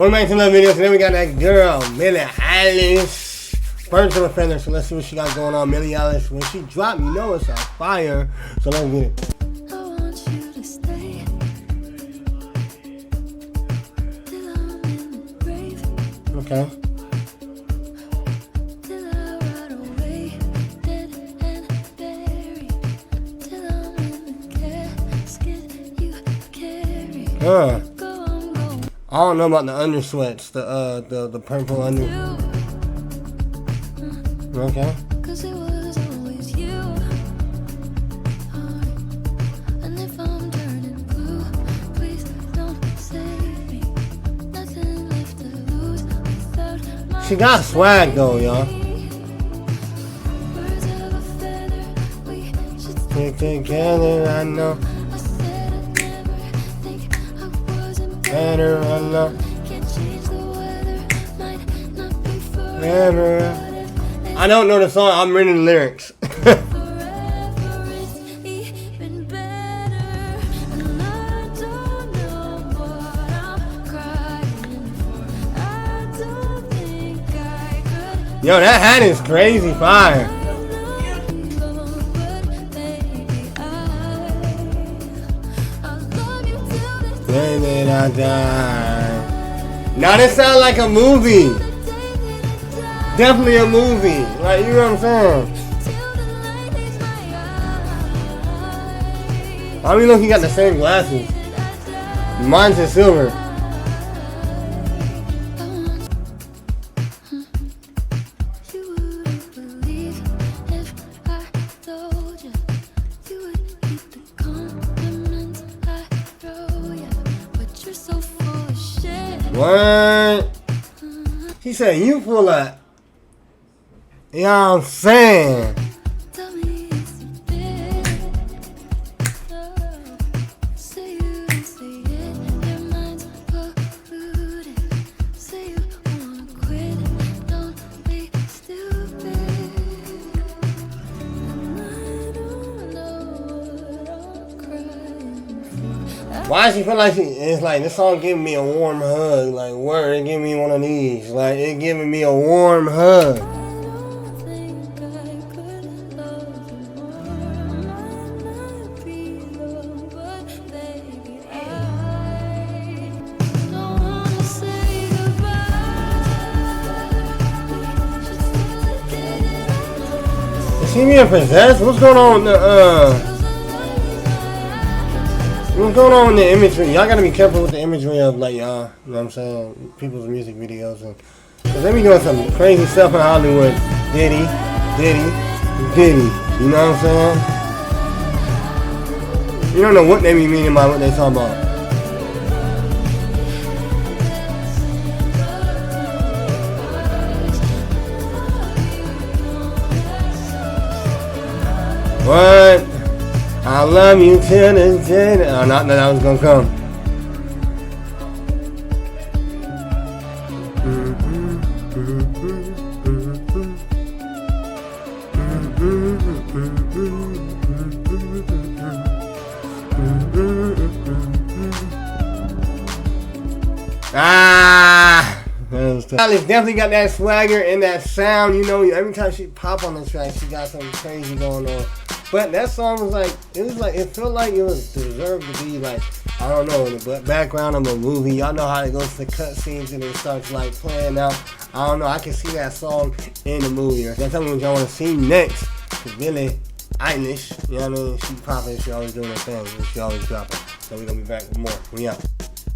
Welcome back to another video. Today we got that girl, Billie Eilish. Personal offender, so let's see what she got going on. Billie Eilish, when she dropped, you know it's on fire. So let's get it. I want you to stay till I'm in the grave. Okay. Till I ride away, dead and buried. Till I'm in the casket you carry. I don't know about the undersweats, the purple under. Okay. Cause it was always you. And if I'm turning blue, please don't save me. Nothing left to lose without my. She got swag though, y'all. Birds of a feather, we should Stick together, I know. I said I'd never think I wasn't Better, I know. Can't change the weather, might not be Better. I don't know the song. I'm reading the lyrics. forever. It's even better, and I don't know what I'm crying for. I don't think I could. Yo, that hat is crazy fire. But baby, I'll love you till the Baby, I die. Now this sounds like a movie. Definitely a movie. Like, you know what I'm saying? I mean, look, he got the same glasses. Mine's in silver. You wouldn't believe if I told you. You would keep the compliments I throw you. But you're so full of shit. What? He said, you full of. You know what I'm saying? Tell me it's a bit. Say you don't say it. Your mind's polluted. Say you wanna quit. Don't be stupid. And I don't know what I'm crying for. Why does she feel like it's like this song giving me a warm hug? Like, word, it giving me one of these. Like, it giving me a warm hug. Is she being possessed? What's going on with what's going on with the imagery? Y'all gotta be careful with the imagery of, like, y'all, you know what I'm saying, people's music videos. And cause they be doing some crazy stuff in Hollywood. Diddy. You know what I'm saying? You don't know what they be meaning by what they talking about. What? I love you till the day. Oh, not that I was gonna come. Eilish definitely got that swagger and that sound, you know. Every time she pop on the track, she got something crazy going on. But that song was like, it felt like it was deserved to be like, I don't know, in the background of a movie. Y'all know how it goes to cut scenes and it starts like playing out. I don't know, I can see that song in the movie. Y'all tell me what y'all want to see next. Cause Billie Eilish, you know what I mean? She popping, she always doing her thing, she always dropping. So we're gonna be back with more. We out.